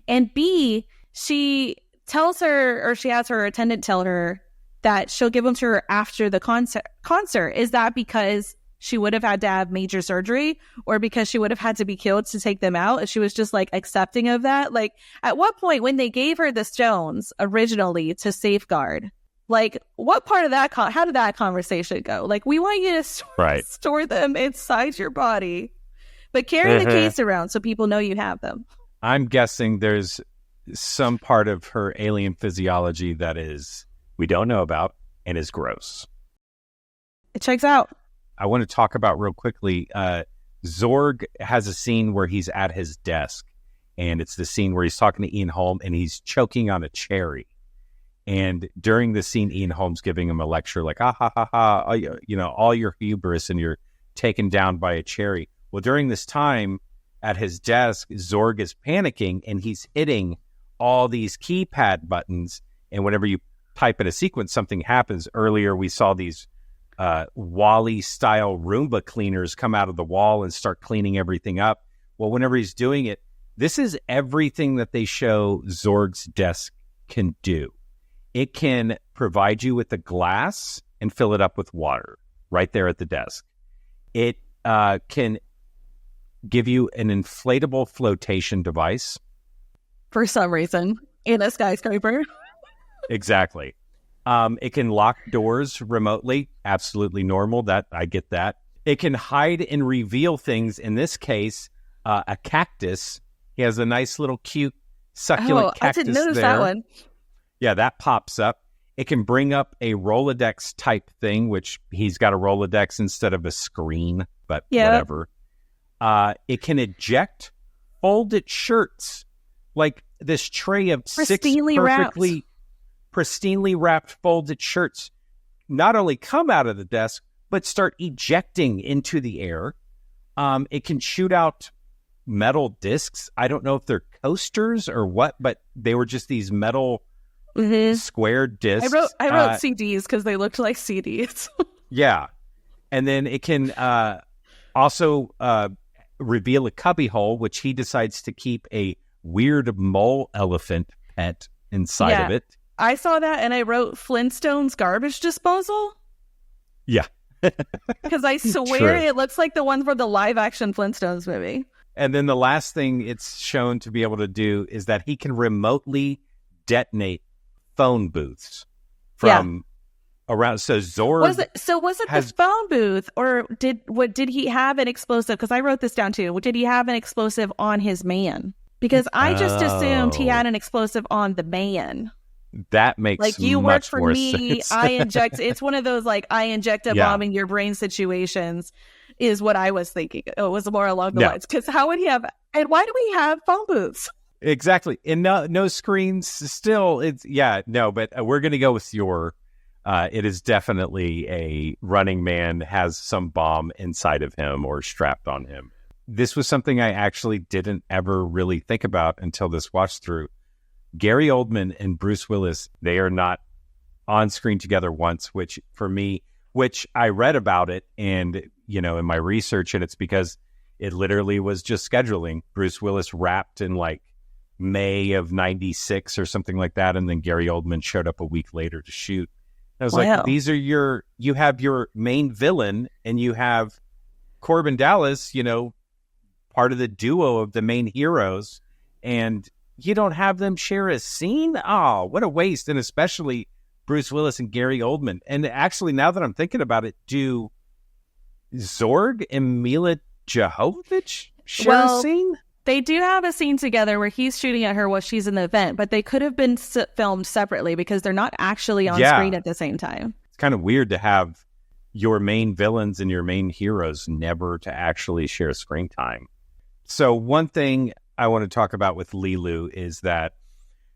And B, she tells her, or she has her attendant tell her that she'll give them to her after the concert. Is that because she would have had to have major surgery, or because she would have had to be killed to take them out? And she was just like accepting of that. Like, at what point when they gave her the stones originally to safeguard, like, what part of that, how did that conversation go? Like, we want you to store them inside your body, but carry the case around so people know you have them. I'm guessing there's some part of her alien physiology that we don't know about and is gross. It checks out. I want to talk about real quickly, Zorg has a scene where he's at his desk, and it's the scene where he's talking to Ian Holm and he's choking on a cherry. And during the scene, Ian Holm's giving him a lecture like, ha, ha, ha, ha, you know, all your hubris and you're taken down by a cherry. Well, during this time at his desk, Zorg is panicking and he's hitting all these keypad buttons. And whenever you type in a sequence, something happens. Earlier, we saw these Wall-E-style Roomba cleaners come out of the wall and start cleaning everything up. Well, whenever he's doing it, this is everything that they show Zorg's desk can do. It can provide you with a glass and fill it up with water right there at the desk. It can give you an inflatable flotation device. For some reason, in a skyscraper. Exactly. It can lock doors remotely. Absolutely normal. That I get that. It can hide and reveal things. In this case, a cactus. He has a nice little cute succulent cactus. I didn't notice that one. Yeah, that pops up. It can bring up a Rolodex type thing, which he's got a Rolodex instead of a screen, but whatever. It can eject folded shirts, like this tray of pristinely wrapped folded shirts not only come out of the desk, but start ejecting into the air. It can shoot out metal discs. I don't know if they're coasters or what, but they were just these metal square discs. I wrote CDs because they looked like CDs. Yeah. And then it can also reveal a cubbyhole, which he decides to keep a weird mole elephant pet inside of it. I saw that and I wrote Flintstones garbage disposal. Yeah. Because I swear it looks like the one for the live action Flintstones movie. And then the last thing it's shown to be able to do is that he can remotely detonate phone booths from around. So Zorg was it the phone booth, or did he have an explosive? Because I wrote this down too. Did he have an explosive on his man? Because I just assumed he had an explosive on the man. That makes like you work for me. Sense. I inject. It's one of those like I inject a bomb in your brain situations. Is what I was thinking. It was more along the lines. Because how would he have? And why do we have phone booths? Exactly. And no screens still. But we're going to go with your, it is definitely a Running Man has some bomb inside of him or strapped on him. This was something I actually didn't ever really think about until this watch through. Gary Oldman and Bruce Willis, they are not on screen together once, which I read about it and, in my research, and it's because it literally was just scheduling. Bruce Willis wrapped in like May of 96 or something like that. And then Gary Oldman showed up a week later to shoot. I was like, these are you have your main villain and you have Corbin Dallas, part of the duo of the main heroes, and you don't have them share a scene? Oh, what a waste. And especially Bruce Willis and Gary Oldman. And actually, now that I'm thinking about it, do Zorg and Milla Jovovich share a scene? They do have a scene together where he's shooting at her while she's in the event, but they could have been filmed separately because they're not actually on screen at the same time. It's kind of weird to have your main villains and your main heroes never to actually share screen time. So one thing I want to talk about with Lelu is that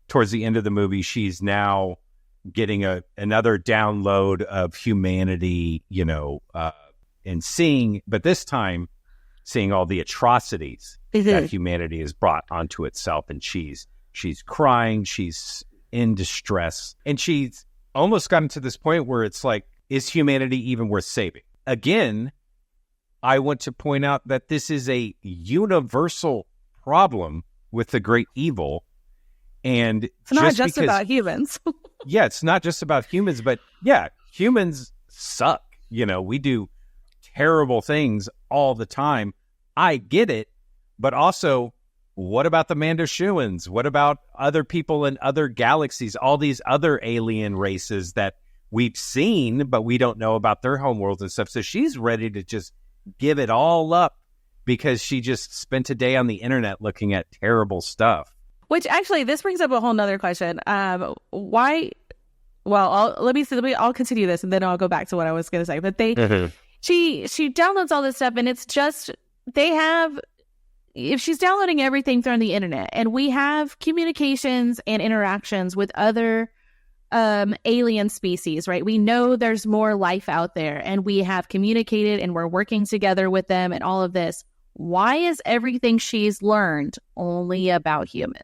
towards the end of the movie, she's now getting another download of humanity, and seeing, but this time seeing all the atrocities that humanity has brought onto itself, and she's She's crying. She's in distress. And she's almost gotten to this point where it's like, is humanity even worth saving? Again, I want to point out that this is a universal problem with the great evil. And it's not just about humans. Yeah, it's not just about humans, but yeah, humans suck. We do terrible things all the time. I get it. But also, what about the Mandoshuans? What about other people in other galaxies? All these other alien races that we've seen, but we don't know about their homeworlds and stuff. So she's ready to just give it all up because she just spent a day on the internet looking at terrible stuff. Which actually, this brings up a whole nother question. Why? Well, I'll continue this and then I'll go back to what I was going to say. But she downloads all this stuff, and it's just if she's downloading everything from the internet, and we have communications and interactions with other alien species, right? We know there's more life out there, and we have communicated, and we're working together with them, and all of this. Why is everything she's learned only about humans?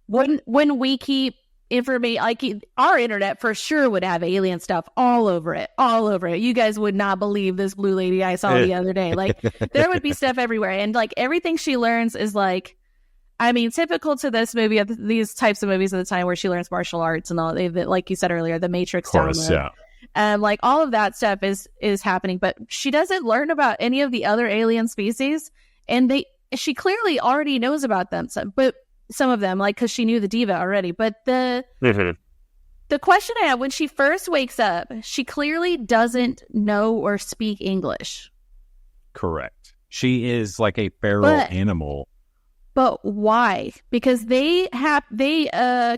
When we keep information, like our internet for sure would have alien stuff all over it. You guys would not believe this blue lady I saw the other day. Like there would be stuff everywhere, and like everything she learns is like, I mean, typical to this movie, these types of movies at the time where she learns martial arts and all, like you said earlier, the Matrix download. Yeah. Like all of that stuff is happening, but she doesn't learn about any of the other alien species, and she clearly already knows about them. But some of them, like, because she knew the Diva already. But the question I have, when she first wakes up, she clearly doesn't know or speak English. Correct. She is like a feral animal. But why? Because they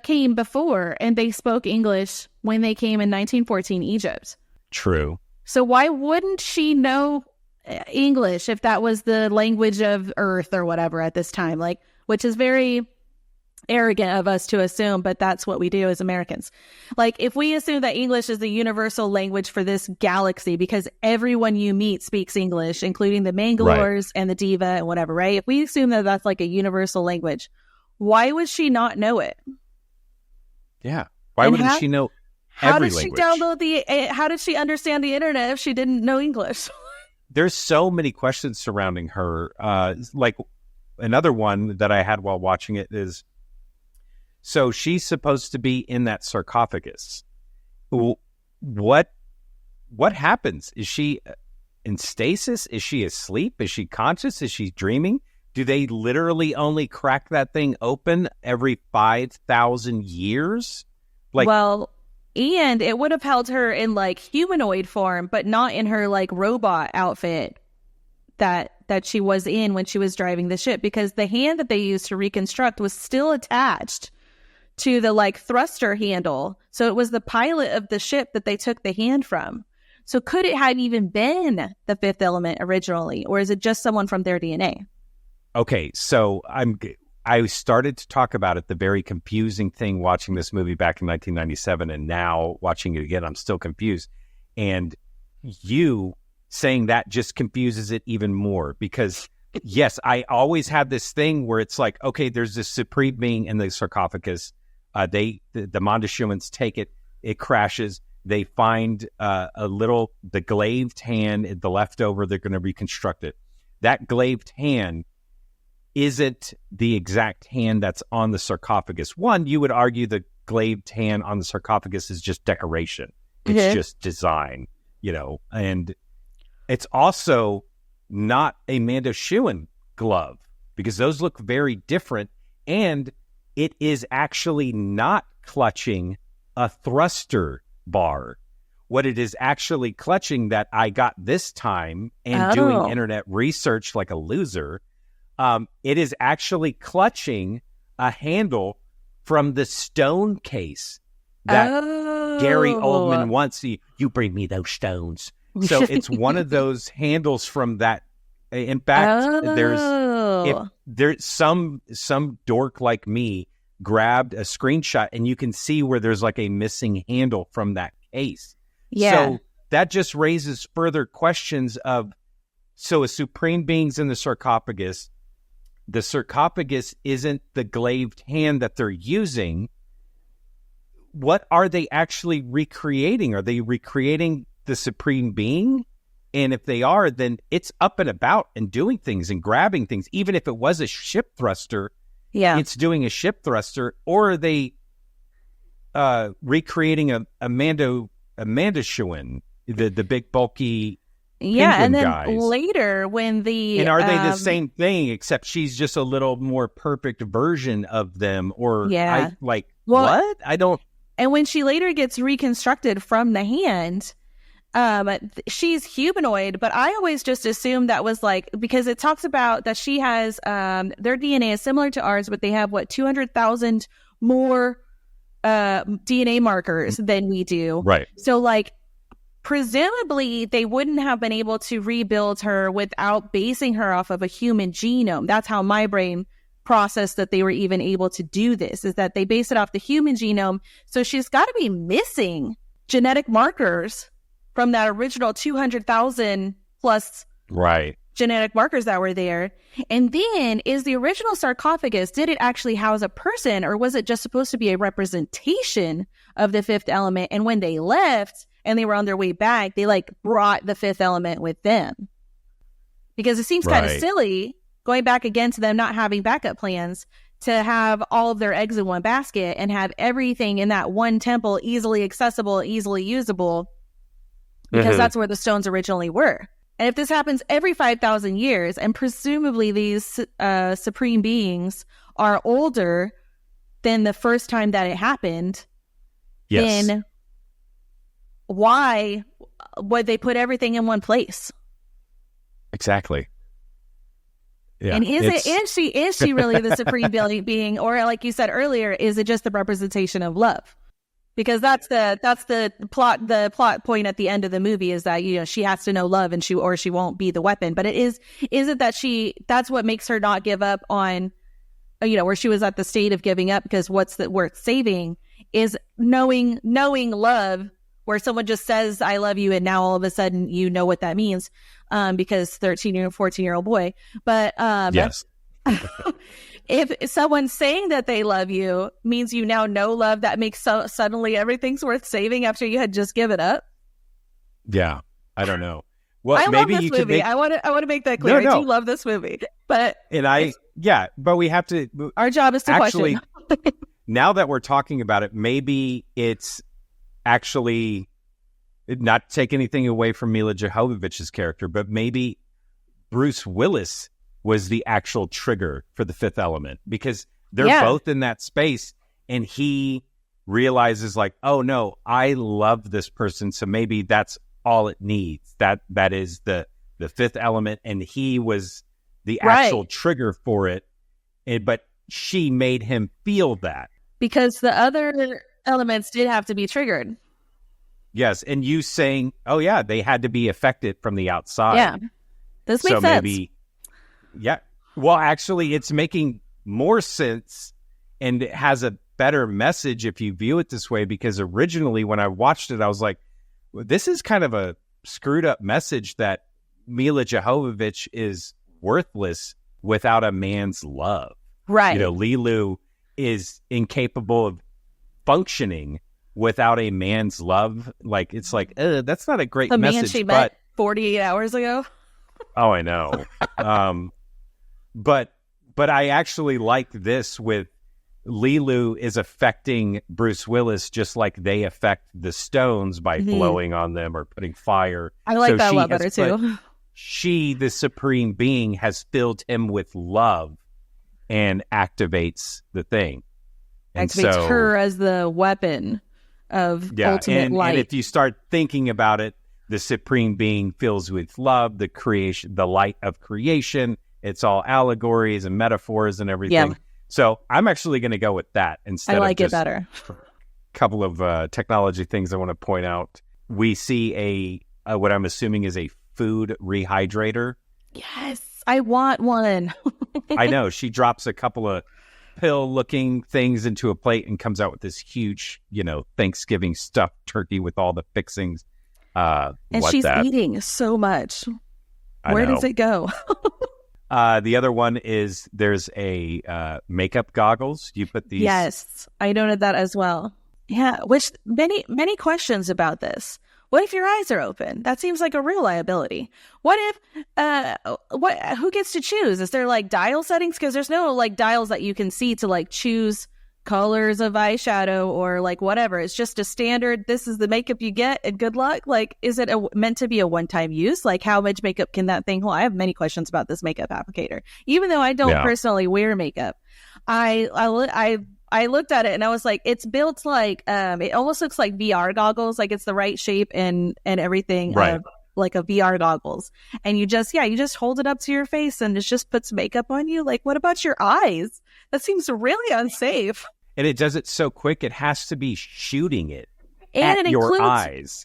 came before, and they spoke English when they came in 1914 Egypt. True. So why wouldn't she know English if that was the language of Earth or whatever at this time? Like, which is very arrogant of us to assume, but that's what we do as Americans. Like, if we assume that English is the universal language for this galaxy because everyone you meet speaks English, including the Mangalores and the Diva and whatever, right? If we assume that that's like a universal language, why would she not know it? Yeah. Why wouldn't she know every language? How did she understand the internet if she didn't know English? There's so many questions surrounding her. Like another one that I had while watching it is, so she's supposed to be in that sarcophagus. What happens? Is she in stasis? Is she asleep? Is she conscious? Is she dreaming? Do they literally only crack that thing open every 5,000 years? Like, well, and it would have held her in like humanoid form, but not in her like robot outfit that she was in when she was driving the ship, because the hand that they used to reconstruct was still attached to the like thruster handle. So it was the pilot of the ship that they took the hand from. So could it have even been the Fifth Element originally, or is it just someone from their DNA? Okay, so I started to talk about it, the very confusing thing watching this movie back in 1997, and now watching it again, I'm still confused. And you saying that just confuses it even more, because yes, I always had this thing where it's like, okay, there's this supreme being in the sarcophagus. The Mondoshuans take it, it crashes. They find the glaved hand, the leftover, they're going to reconstruct it. That glaved hand isn't the exact hand that's on the sarcophagus. One, you would argue the glaved hand on the sarcophagus is just decoration. It's just design, and it's also not a Mandoshuan glove, because those look very different, and it is actually not clutching a thruster bar. What it is actually clutching, that I got this time and doing internet research like a loser, it is actually clutching a handle from the stone case that Gary Oldman wants. You bring me those stones. So it's one of those handles from that. In fact, there's some dork like me grabbed a screenshot, and you can see where there's like a missing handle from that case. Yeah. So that just raises further questions of, so a supreme being's in the sarcophagus. the sarcophagus isn't the glaive hand that they're using, what are they actually recreating? Are they recreating the Supreme Being? And if they are, then it's up and about and doing things and grabbing things. Even if it was a ship thruster, it's doing a ship thruster. Or are they recreating a Mandashuan, the big bulky and then guys. Later when the and are they the same thing except she's just a little more perfect version of them? Or what? I don't. And when she later gets reconstructed from the hand, she's humanoid, but I always just assumed that was like, because it talks about that she has their DNA is similar to ours, but they have 200,000 more DNA markers than we do. Right. So like, presumably they wouldn't have been able to rebuild her without basing her off of a human genome. That's how my brain processed that they were even able to do this, is that they base it off the human genome. So she's got to be missing genetic markers from that original 200,000 plus genetic markers that were there. And then, is the original sarcophagus, did it actually house a person, or was it just supposed to be a representation of the fifth element? And when they left and they were on their way back, they like brought the fifth element with them. Because it seems kind of silly, going back again to them not having backup plans, to have all of their eggs in one basket and have everything in that one temple easily accessible, easily usable, because that's where the stones originally were. And if this happens every 5,000 years, and presumably these supreme beings are older than the first time that it happened, then why would they put everything in one place? Exactly. Yeah, and is she really the supreme being, or like you said earlier, is it just the representation of love? Because that's the plot point at the end of the movie, is that, you know, she has to know love and she won't be the weapon. But is it that that's what makes her not give up on, you know, where she was at the state of giving up, because what's worth saving is knowing love, where someone just says I love you and now all of a sudden you know what that means, because 14-year-old boy. But yes. If someone saying that they love you means you now know love, that makes suddenly everything's worth saving after you had just given up. Yeah, I don't know. Well, I maybe love this you movie. Make... I want to make that clear. No. I do love this movie, but but we have to. Our job is to actually question. Now that we're talking about it, maybe it's actually not take anything away from Milla Jovovich's character, but maybe Bruce Willis was the actual trigger for the fifth element, because they're both in that space, and he realizes like, oh no, I love this person, so maybe that's all it needs. That is the fifth element, and he was the actual trigger for it. But she made him feel that, because the other elements did have to be triggered. Yes, and you saying, oh yeah, they had to be affected from the outside. Yeah, this makes sense. Maybe. Yeah. Well, actually, it's making more sense, and it has a better message if you view it this way, because originally when I watched it, I was like, well, this is kind of a screwed up message that Milla Jovovich is worthless without a man's love. Right. You know, Lelu is incapable of functioning without a man's love. Like, it's like, that's not a great message. Man she met 48 hours ago. Oh, I know. But I actually like this with Lelu is affecting Bruce Willis just like they affect the stones by blowing on them or putting fire. I like that a lot better too. She, the supreme being, has filled him with love and activates the thing. And activates her as the weapon of ultimate light. And if you start thinking about it, the supreme being fills with love, the creation, the light of creation. It's all allegories and metaphors and everything. Yeah. So I'm actually going to go with that instead. I like of it better. A couple of technology things I want to point out. We see a what I'm assuming is a food rehydrator. Yes, I want one. I know. She drops a couple of pill-looking things into a plate and comes out with this huge, Thanksgiving stuffed turkey with all the fixings. And she's eating so much. Where does it go? The other one is there's a makeup goggles. You put these. Yes, I noted that as well. Yeah, which many questions about this. What if your eyes are open? That seems like a real liability. What if, who gets to choose? Is there like dial settings? Because there's no like dials that you can see to like choose colors of eyeshadow or like whatever. It's just a standard, this is the makeup you get and good luck. Like, is it meant to be a one-time use? Like, how much makeup can that thing hold? I have many questions about this makeup applicator. Even though I don't personally wear makeup, I looked at it and I was like, it's built like, it almost looks like VR goggles. Like it's the right shape and everything. Right. Like a VR goggles. And you just hold it up to your face and it just puts makeup on you. Like, what about your eyes? That seems really unsafe. And it does it so quick, it has to be shooting it and at it your includes, eyes.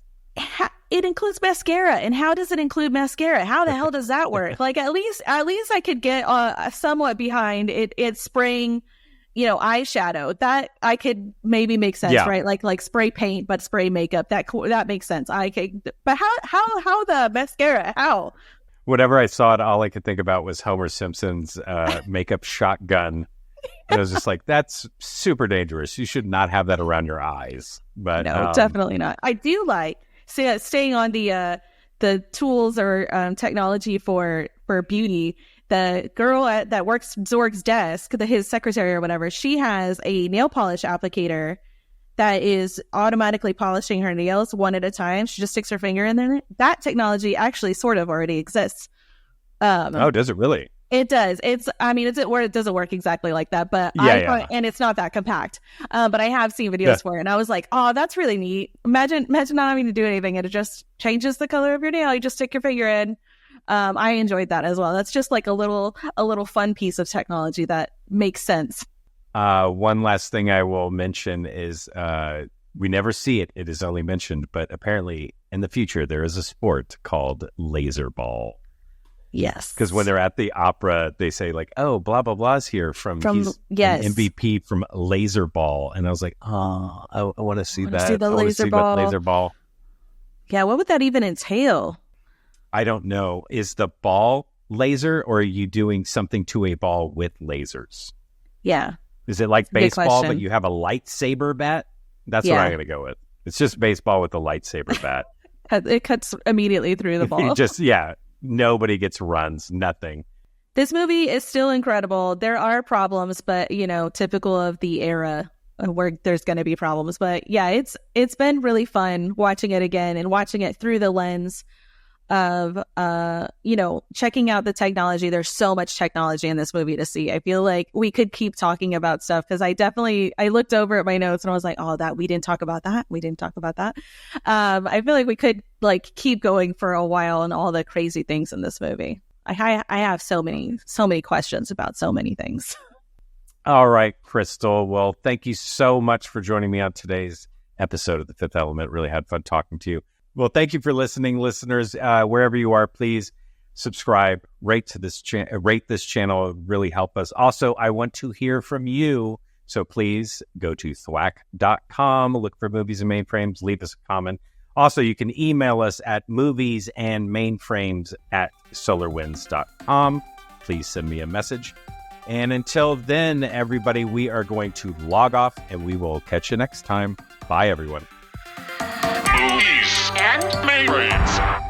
It includes mascara. And how does it include mascara? How the hell does that work? Like, at least I could get somewhat behind it spraying, eyeshadow. That I could maybe make sense, right? Like spray paint, but spray makeup. That makes sense. But how the mascara? How? Whenever I saw it, all I could think about was Homer Simpson's makeup shotgun. And I was just like, that's super dangerous. You should not have that around your eyes. But no, definitely not. I do like staying on the tools or technology for beauty. The girl that works Zorg's desk, his secretary or whatever, she has a nail polish applicator that is automatically polishing her nails one at a time. She just sticks her finger in there. That technology actually sort of already exists. Does it really? It does. It doesn't work exactly like that, but and it's not that compact. But I have seen videos for it, and I was like, oh, that's really neat. Imagine not having to do anything, and it just changes the color of your nail. You just stick your finger in. I enjoyed that as well. That's just like a little fun piece of technology that makes sense. One last thing I will mention is we never see it. It is only mentioned, but apparently in the future there is a sport called laser ball. Yes. Because when they're at the opera, they say like, oh, blah, blah, blah's here he's an MVP from laser ball. And I was like, oh, I want to see that. See the laser ball. Yeah, what would that even entail? I don't know. Is the ball laser, or are you doing something to a ball with lasers? Yeah. Is it like baseball, but you have a lightsaber bat? That's what I'm going to go with. It's just baseball with a lightsaber bat. It cuts immediately through the ball. Nobody gets runs, nothing. This movie is still incredible. There are problems, but, typical of the era where there's going to be problems. But yeah, it's been really fun watching it again and watching it through the lens of checking out the technology. There's so much technology in this movie to see. I feel like we could keep talking about stuff because I looked over at my notes and I was like, oh, we didn't talk about that. I feel like we could keep going for a while on all the crazy things in this movie. I have so many questions about so many things. All right, Crystal. Well, thank you so much for joining me on today's episode of The Fifth Element. Really had fun talking to you. Well, thank you for listening, listeners. Wherever you are, please subscribe, rate this channel. It would really help us. Also, I want to hear from you. So please go to thwack.com, look for Movies and Mainframes, leave us a comment. Also, you can email us at moviesandmainframes@solarwinds.com. Please send me a message. And until then, everybody, we are going to log off and we will catch you next time. Bye, everyone. Movies and Mainframes.